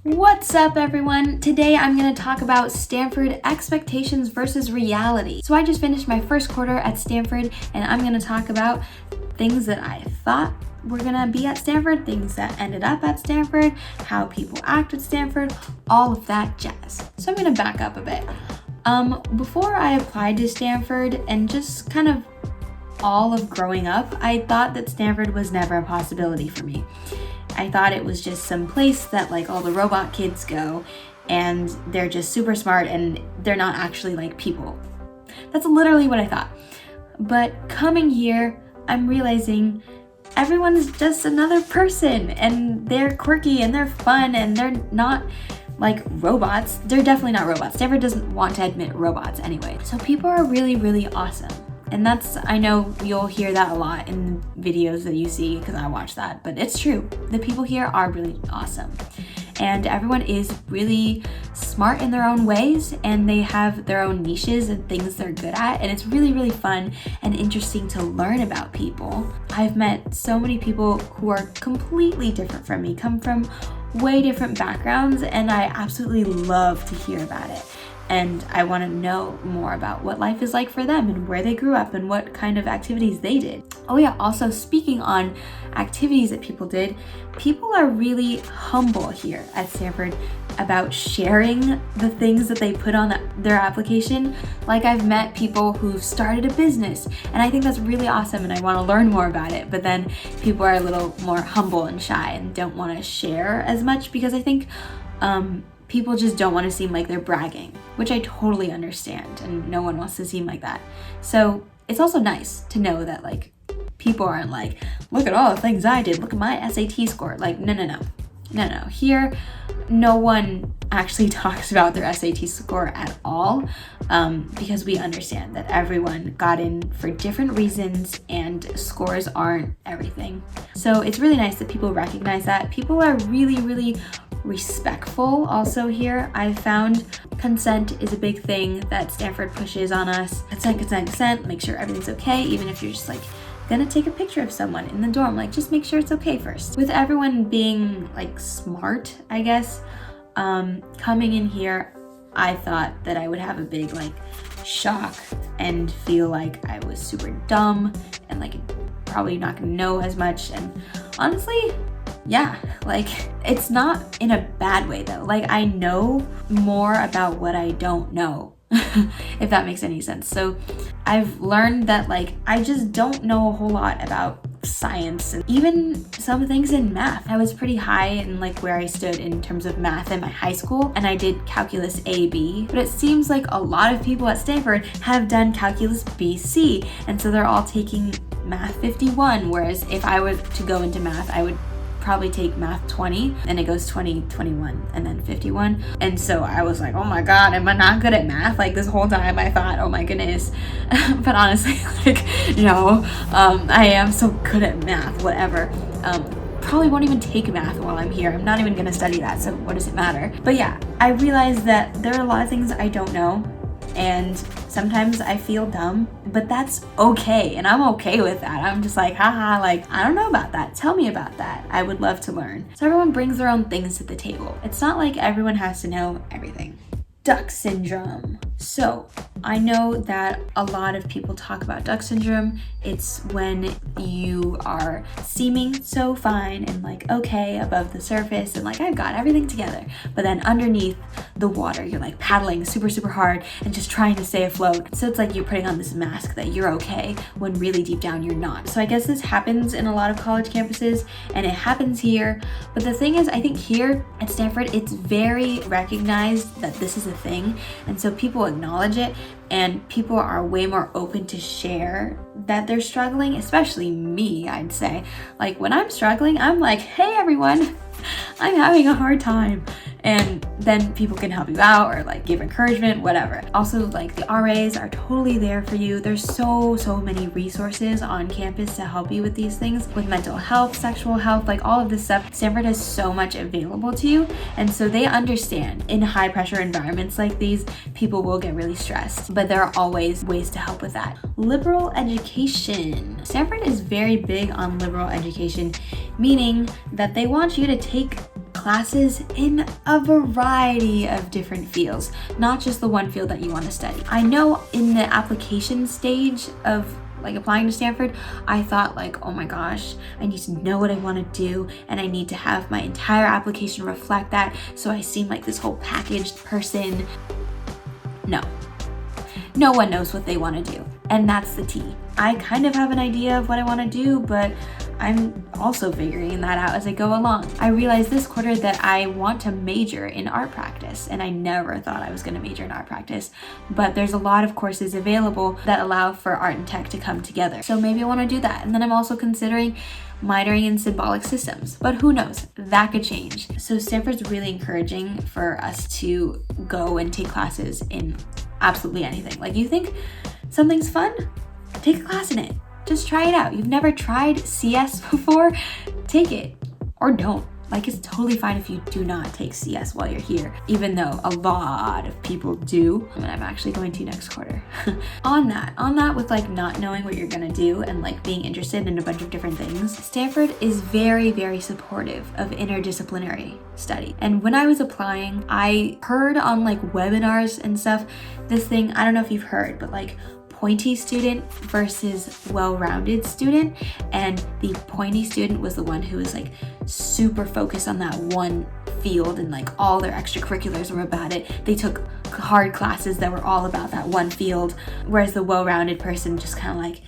What's up, everyone? Today I'm going to talk about Stanford expectations versus reality. So I just finished my first quarter at Stanford, and I'm going to talk about things that I thought were going to be at Stanford, things that ended up at Stanford, how people act at Stanford, all of that jazz. So I'm going to back up a bit. Before I applied to Stanford and just kind of all of growing up, I thought that Stanford was never a possibility for me. I thought it was just some place that like all the robot kids go and they're just super smart and they're not actually like people. That's literally what I thought. But coming here, I'm realizing everyone's just another person and they're quirky and they're fun and they're not like robots. They're definitely not robots. Stanford doesn't want to admit robots anyway. So people are really, really awesome. And I know you'll hear that a lot in videos that you see because I watch that, but it's true. The people here are really awesome. And everyone is really smart in their own ways and they have their own niches and things they're good at. And it's really, really fun and interesting to learn about people. I've met so many people who are completely different from me, come from way different backgrounds, and I absolutely love to hear about it. And I want to know more about what life is like for them and where they grew up and what kind of activities they did. Oh yeah, also speaking on activities that people did, people are really humble here at Stanford about sharing the things that they put on their application. Like I've met people who've started a business and I think that's really awesome and I want to learn more about it. But then people are a little more humble and shy and don't want to share as much because I think people just don't want to seem like they're bragging, which I totally understand, and no one wants to seem like that. So it's also nice to know that like people aren't like, look at all the things I did, look at my SAT score. Like, no. Here, no one actually talks about their SAT score at all because we understand that everyone got in for different reasons and scores aren't everything. So it's really nice that people recognize that. People are really, really respectful also here. I found consent is a big thing that Stanford pushes on us. Consent, make sure everything's okay, even if you're just like gonna take a picture of someone in the dorm, like just make sure it's okay first. With everyone being like smart, I guess, coming in here, I thought that I would have a big like shock and feel like I was super dumb and like probably not gonna know as much. And honestly, yeah, like it's not in a bad way though. Like I know more about what I don't know, if that makes any sense. So I've learned that like I just don't know a whole lot about science and even some things in math. I was pretty high in like where I stood in terms of math in my high school and I did calculus A-B, but it seems like a lot of people at Stanford have done calculus B-C, and so they're all taking math 51, whereas if I were to go into math, I would probably take math 20 and it goes 20, 21 and then 51. And so I was like, oh my god, am I not good at math? Like this whole time I thought, oh my goodness. But honestly, like no, I am so good at math, whatever. Probably won't even take math while I'm here. I'm not even gonna study that, so what does it matter? But yeah, I realized that there are a lot of things I don't know and sometimes I feel dumb, but that's okay. And I'm okay with that. I'm just like, haha, like, I don't know about that. Tell me about that. I would love to learn. So everyone brings their own things to the table. It's not like everyone has to know everything. Duck syndrome. So I know that a lot of people talk about duck syndrome. It's when you are seeming so fine and like okay above the surface and like I've got everything together, but then underneath the water you're like paddling super, super hard and just trying to stay afloat. So it's like you're putting on this mask that you're okay when really deep down you're not. So I guess this happens in a lot of college campuses and it happens here. But the thing is, I think here at Stanford, it's very recognized that this is a thing. And so people acknowledge it and people are way more open to share that they're struggling, especially me, I'd say. Like when I'm struggling, I'm like, hey everyone, I'm having a hard time. And then people can help you out or like give encouragement, whatever. Also, like the RAs are totally there for you. There's so many resources on campus to help you with these things, with mental health, sexual health, like all of this stuff. Stanford has so much available to you. And so they understand in high pressure environments like these, people will get really stressed, but there are always ways to help with that. Liberal education. Stanford is very big on liberal education, meaning that they want you to take classes in a variety of different fields, not just the one field that you want to study. I know in the application stage of like applying to Stanford, I thought like, oh my gosh, I need to know what I want to do and I need to have my entire application reflect that so I seem like this whole packaged person. No one knows what they want to do, and that's the T. I kind of have an idea of what I want to do, but I'm also figuring that out as I go along. I realized this quarter that I want to major in art practice, and I never thought I was going to major in art practice, but there's a lot of courses available that allow for art and tech to come together. So maybe I want to do that. And then I'm also considering minoring in symbolic systems, but who knows, that could change. So Stanford's really encouraging for us to go and take classes in absolutely anything. Like, you think something's fun? Take a class in it. Just try it out. You've never tried CS before? Take it, or don't. Like, it's totally fine if you do not take CS while you're here, even though a lot of people do, and I'm actually going to next quarter. On that with like not knowing what you're gonna do and like being interested in a bunch of different things, Stanford is very, very supportive of interdisciplinary study. And when I was applying, I heard on like webinars and stuff, this thing, I don't know if you've heard, but like Pointy student versus well-rounded student, and the Pointy student was the one who was like super focused on that one field and like all their extracurriculars were about it. They took hard classes that were all about that one field, whereas the well-rounded person just kind of like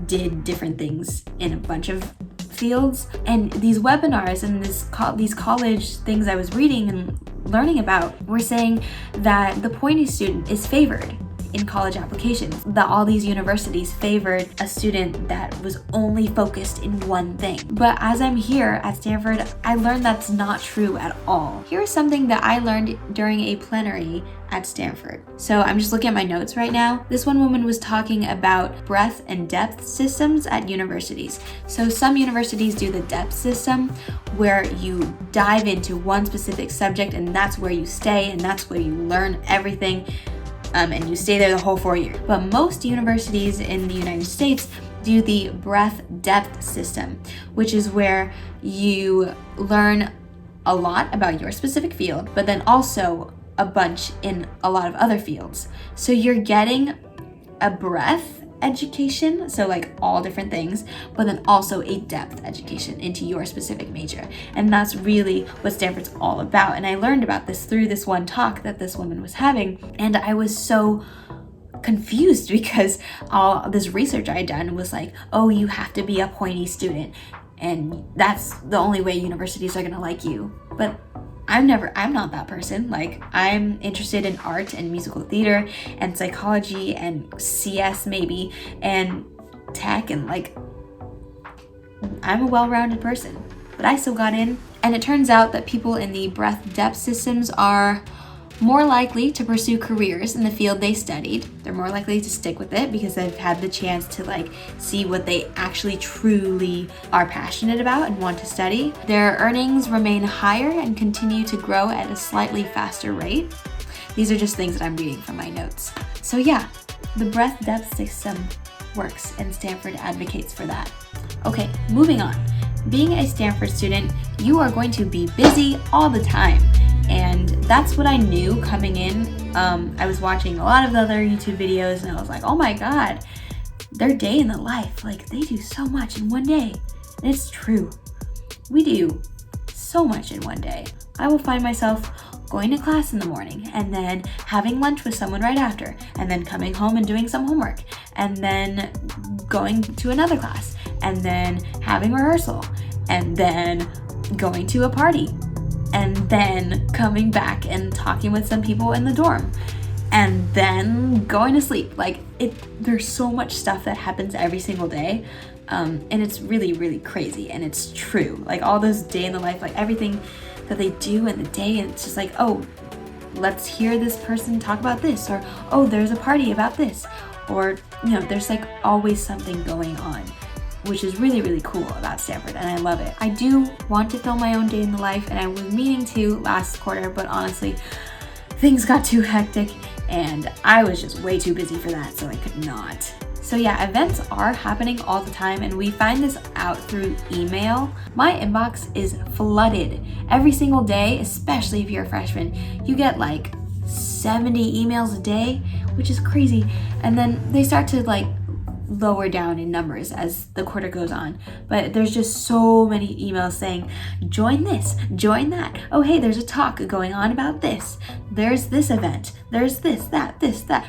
did different things in a bunch of fields. And these webinars and these college things I was reading and learning about were saying that the Pointy student is favored in college applications, that all these universities favored a student that was only focused in one thing. But as I'm here at Stanford, I learned that's not true at all. Here's something that I learned during a plenary at Stanford. So I'm just looking at my notes right now. This one woman was talking about breadth and depth systems at universities. So some universities do the depth system where you dive into one specific subject and that's where you stay and that's where you learn everything. And you stay there the whole 4 years. But most universities in the United States do the breadth-depth system, which is where you learn a lot about your specific field, but then also a bunch in a lot of other fields. So you're getting a breadth education, so like all different things, but then also a depth education into your specific major. And that's really what Stanford's all about. And I learned about this through this one talk that this woman was having. And I was so confused because all this research I had done was like, oh, you have to be a Pointy student. And that's the only way universities are gonna like you. But I'm not that person. Like, I'm interested in art and musical theater and psychology and CS maybe and tech, and like, I'm a well-rounded person, but I still got in. And it turns out that people in the breadth-depth systems are more likely to pursue careers in the field they studied. They're more likely to stick with it because they've had the chance to like see what they actually truly are passionate about and want to study. Their earnings remain higher and continue to grow at a slightly faster rate. These are just things that I'm reading from my notes. So yeah, the breadth-depth system works and Stanford advocates for that. Okay, moving on. Being a Stanford student, you are going to be busy all the time. And that's what I knew coming in. I was watching a lot of the other YouTube videos and I was like, oh my God, their day in the life, like they do so much in one day. And it's true. We do so much in one day. I will find myself going to class in the morning and then having lunch with someone right after and then coming home and doing some homework and then going to another class and then having rehearsal and then going to a party and then coming back and talking with some people in the dorm and then going to sleep. Like, there's so much stuff that happens every single day. And it's really, really crazy. And it's true. Like, all those day in the life, like everything that they do in the day, and it's just like, oh, let's hear this person talk about this, or oh, there's a party about this, or, you know, there's like always something going on, which is really, really cool about Stanford, and I love it. I do want to film my own day in the life, and I was meaning to last quarter, but honestly, things got too hectic, and I was just way too busy for that, so I could not. So yeah, events are happening all the time, and we find this out through email. My inbox is flooded every single day, especially if you're a freshman. You get like 70 emails a day, which is crazy. And then they start to like lower down in numbers as the quarter goes on. But there's just so many emails saying, join this, join that. Oh, hey, there's a talk going on about this. There's this event. There's this, that.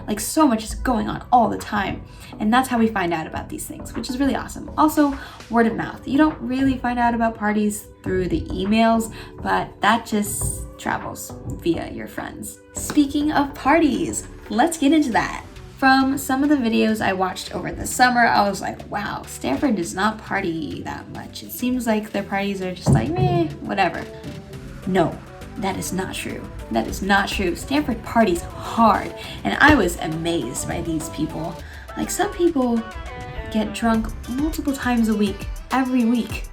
Like so much is going on all the time. And that's how we find out about these things, which is really awesome. Also, word of mouth. You don't really find out about parties through the emails, but that just travels via your friends. Speaking of parties, let's get into that. From some of the videos I watched over the summer, I was like, wow, Stanford does not party that much. It seems like their parties are just like, whatever. No, that is not true. That is not true. Stanford parties hard, and I was amazed by these people. Like, some people get drunk multiple times a week, every week.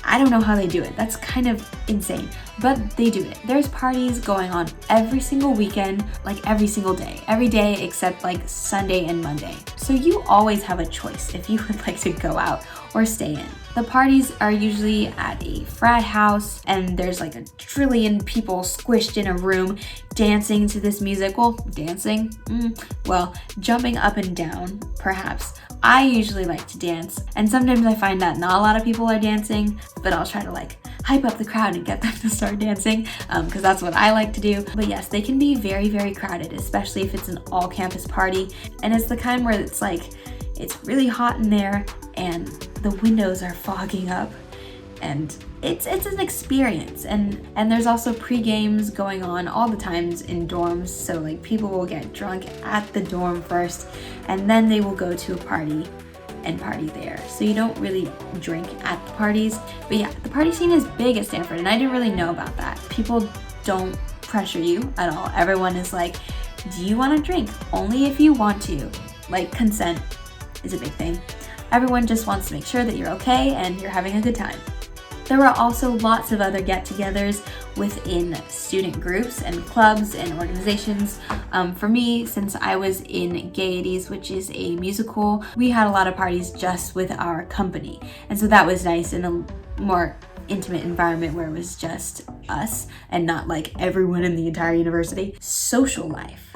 I don't know how they do it. That's kind of insane, but they do it. There's parties going on every single weekend, like every single day. Every day except like Sunday and Monday. So you always have a choice if you would like to go out or stay in. The parties are usually at a frat house, and there's like a trillion people squished in a room dancing to this music. Well, dancing? Well, jumping up and down, perhaps. I usually like to dance, and sometimes I find that not a lot of people are dancing, but I'll try to like hype up the crowd and get them to start dancing, because that's what I like to do. But yes, they can be very, very crowded, especially if it's an all-campus party, and it's the kind where it's like, it's really hot in there, and the windows are fogging up, and it's an experience. And there's also pre-games going on all the times in dorms, so like people will get drunk at the dorm first, and then they will go to a party and party there. So you don't really drink at the parties. But yeah, the party scene is big at Stanford, and I didn't really know about that. People don't pressure you at all. Everyone is like, do you want to drink? Only if you want to. Like, consent is a big thing. Everyone just wants to make sure that you're okay and you're having a good time. There were also lots of other get-togethers within student groups and clubs and organizations. For me, since I was in Gaieties, which is a musical, we had a lot of parties just with our company. And so that was nice, in a more intimate environment where it was just us and not like everyone in the entire university. Social life.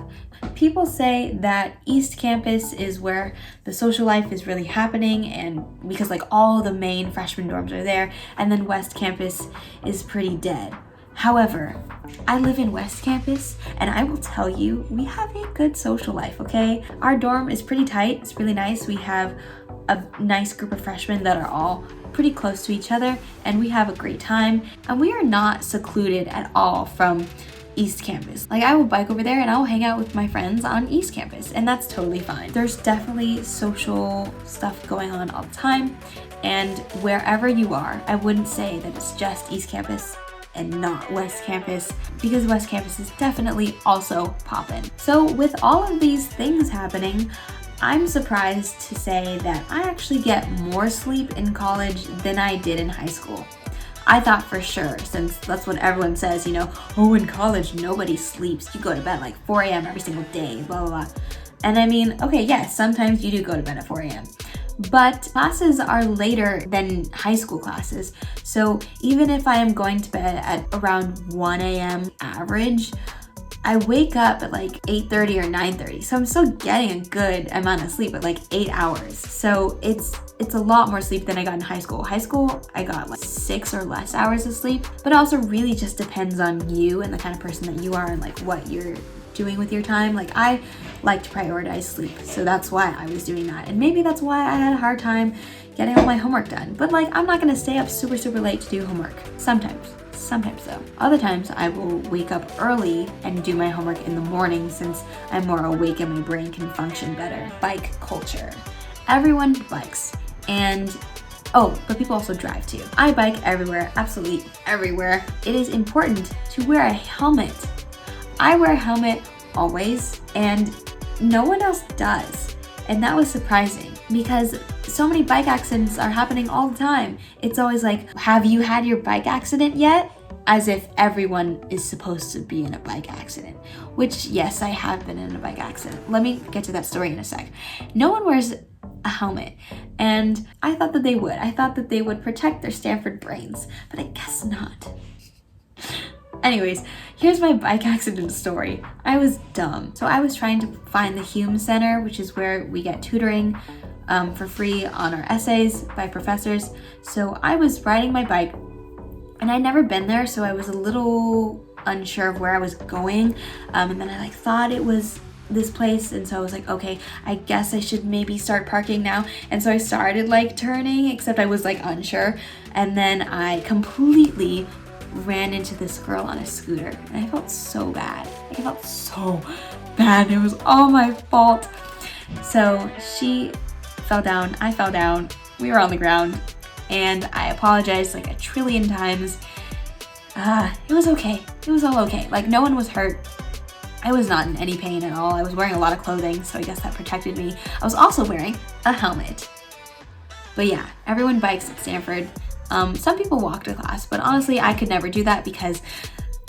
People say that East Campus is where the social life is really happening, and because like all the main freshman dorms are there, and then West Campus is pretty dead. However, I live in West Campus, and I will tell you, we have a good social life, okay? Our dorm is pretty tight. It's really nice. We have a nice group of freshmen that are all pretty close to each other, and we have a great time, and we are not secluded at all from East Campus. Like, I will bike over there and I'll hang out with my friends on East Campus, and that's totally fine. There's definitely social stuff going on all the time, and wherever you are, I wouldn't say that it's just East Campus and not West Campus, because West Campus is definitely also poppin'. So with all of these things happening, I'm surprised to say that I actually get more sleep in college than I did in high school. I thought for sure, since that's what everyone says, you know, oh, in college, nobody sleeps. You go to bed at like 4 a.m. every single day, blah, blah, blah. And I mean, okay, yes, sometimes you do go to bed at 4 a.m. But classes are later than high school classes. So even if I am going to bed at around 1 a.m. average, I wake up at like 8:30 or 9:30. So I'm still getting a good amount of sleep at like 8 hours. So it's a lot more sleep than I got in high school. High school, I got like 6 or less hours of sleep, but it also really just depends on you and the kind of person that you are and like what you're doing with your time. Like, I like to prioritize sleep, so that's why I was doing that. And maybe that's why I had a hard time getting all my homework done. But like, I'm not gonna stay up super, super late to do homework. Sometimes though. Other times I will wake up early and do my homework in the morning, since I'm more awake and my brain can function better. Bike culture. Everyone bikes. And but people also drive too. I bike everywhere, absolutely everywhere. It is important to wear a helmet. I wear a helmet always, and no one else does. And that was surprising, because so many bike accidents are happening all the time. It's always like, have you had your bike accident yet? as if everyone is supposed to be in a bike accident, which yes, I have been in a bike accident. Let me get to that story in a sec. No one wears a helmet, and I thought that they would. I thought that they would protect their Stanford brains, but I guess not. Anyways, here's my bike accident story. I was dumb. So I was trying to find the Hume Center, which is where we get tutoring for free on our essays by professors. So I was riding my bike, and I'd never been there, so I was a little unsure of where I was going. And then I thought it was this place, and so I was like, okay, I guess I should maybe start parking now. And so I started turning, except I was unsure. And then I completely ran into this girl on a scooter, and I felt so bad. I felt so bad. It was all my fault. So she fell down, I fell down, we were on the ground, and I apologized a trillion times. It was okay. It was all okay. No one was hurt. I was not in any pain at all. I was wearing a lot of clothing, so I guess that protected me. I was also wearing a helmet. But yeah, everyone bikes at Stanford. Some people walk to class, but honestly, I could never do that because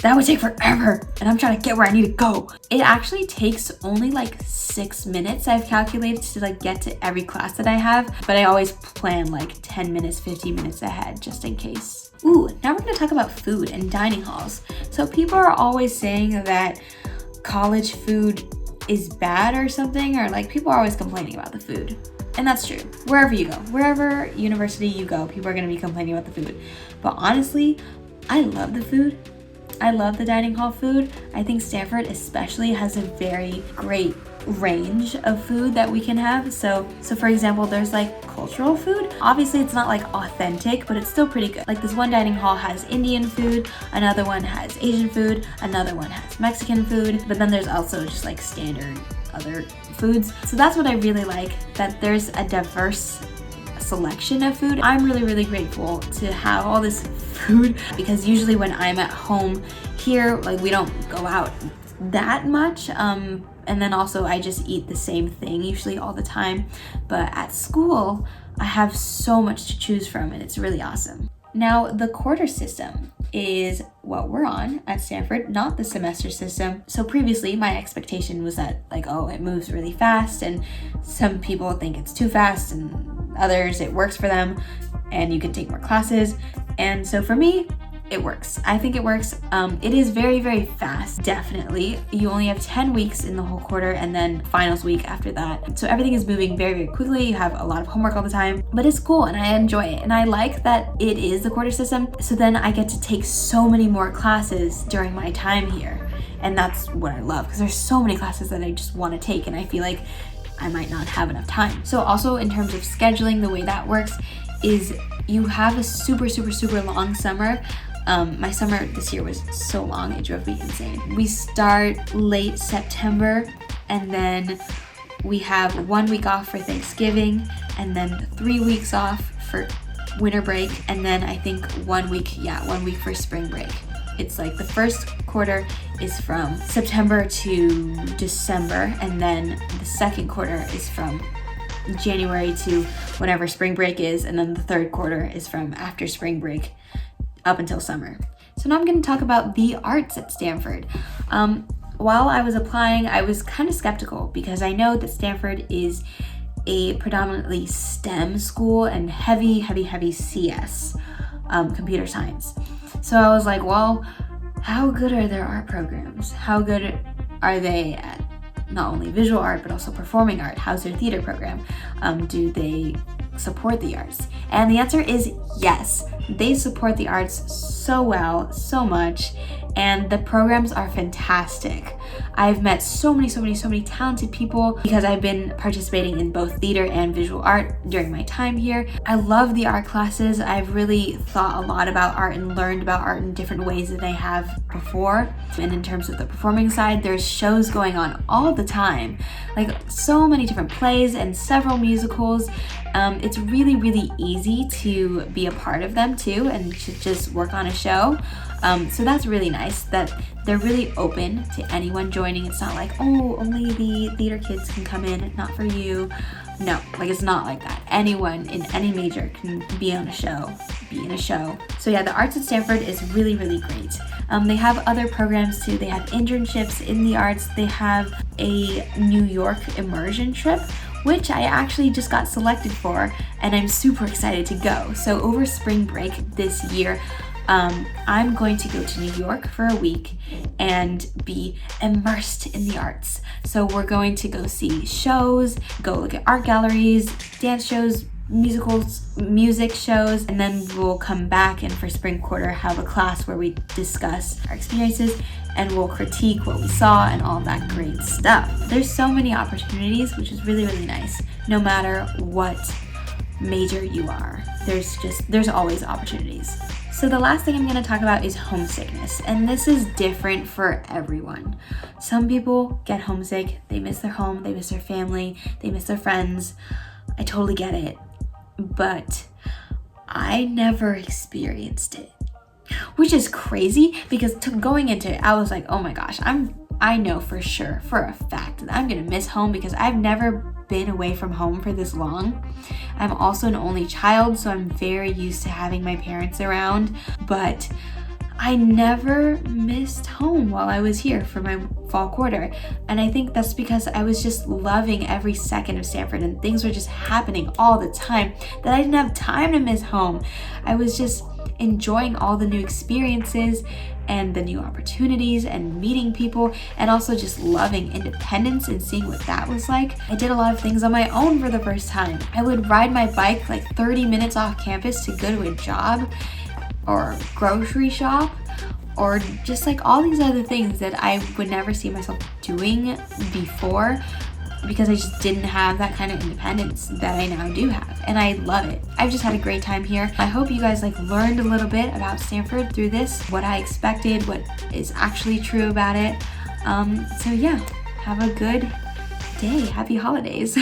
that would take forever, and I'm trying to get where I need to go. It actually takes only 6 minutes, I've calculated, to get to every class that I have, but I always plan 10 minutes, 15 minutes ahead, just in case. Ooh, now we're gonna talk about food and dining halls. So people are always saying that college food is bad or something, or people are always complaining about the food. And that's true. Wherever you go, wherever university you go, people are gonna be complaining about the food. But honestly, I love the food. I love the dining hall food. I think Stanford especially has a very great range of food that we can have. So for example, there's cultural food. Obviously it's not authentic, but it's still pretty good. This one dining hall has Indian food, another one has Asian food, another one has Mexican food, but then there's also just standard other foods. So that's what I really like, that there's a diverse selection of food. I'm really, really grateful to have all this food, because usually when I'm at home here, we don't go out that much. And then also I just eat the same thing usually all the time. But at school, I have so much to choose from, and it's really awesome. Now, the quarter system is what we're on at Stanford, not the semester system. So previously, my expectation was that oh, it moves really fast, and some people think it's too fast, and others it works for them, and you can take more classes. And so for me, it works. I think it works. It is very, very fast, definitely. You only have 10 weeks in the whole quarter, and then finals week after that. So everything is moving very, very quickly. You have a lot of homework all the time, but it's cool, and I enjoy it. And I like that it is the quarter system, so then I get to take so many more classes during my time here. And that's what I love, because there's so many classes that I just want to take, and I feel like I might not have enough time. So also in terms of scheduling, the way that works is you have a super, super, super long summer. My summer this year was so long, it drove me insane. We start late September, and then we have 1 week off for Thanksgiving, and then 3 weeks off for winter break, and then I think 1 week for spring break. It's the first quarter is from September to December, and then the second quarter is from January to whenever spring break is, and then the third quarter is from after spring break up until summer. So now I'm going to talk about the arts at Stanford. While I was applying, I was kind of skeptical, because I know that Stanford is a predominantly STEM school and heavy CS, computer science. So I was like, well, how good are their art programs? How good are they at not only visual art, but also performing art? How's their theater program? Do they support the arts? And the answer is yes. They support the arts so well, so much, and the programs are fantastic. I've met so many talented people because I've been participating in both theater and visual art during my time here. I love the art classes. I've really thought a lot about art and learned about art in different ways than I have before. And in terms of the performing side, there's shows going on all the time, so many different plays and several musicals. It's really, really easy to be a part of them too, and to just work on a show. So that's really nice that they're really open to anyone joining. It's not like, oh, only the theater kids can come in, not for you. No, like it's not like that. Anyone in any major can be in a show. So yeah, the arts at Stanford is really, really great. They have other programs too. They have internships in the arts. They have a New York immersion trip, which I actually just got selected for, and I'm super excited to go. So over spring break this year, I'm going to go to New York for a week and be immersed in the arts. So we're going to go see shows, go look at art galleries, dance shows, musicals, music shows, and then we'll come back and for spring quarter have a class where we discuss our experiences and we'll critique what we saw and all that great stuff. There's so many opportunities, which is really, really nice. No matter what major you are, there's always opportunities. So the last thing I'm going to talk about is homesickness, and this is different for everyone. Some people get homesick, they miss their home, they miss their family, they miss their friends. I totally get it, but I never experienced it, which is crazy because going into it, I was like, oh my gosh, I know for sure, for a fact, that I'm gonna miss home because I've never been away from home for this long. I'm also an only child, so I'm very used to having my parents around, but I never missed home while I was here for my fall quarter. And I think that's because I was just loving every second of Stanford and things were just happening all the time that I didn't have time to miss home. I was just enjoying all the new experiences and the new opportunities and meeting people, and also just loving independence and seeing what that was like. I did a lot of things on my own for the first time. I would ride my bike like 30 minutes off campus to go to a job or grocery shop, or just like all these other things that I would never see myself doing before because I just didn't have that kind of independence that I now do have, and I love it. I've just had a great time here. I hope you guys learned a little bit about Stanford through this, what I expected, what is actually true about it. So yeah, have a good day. Happy holidays.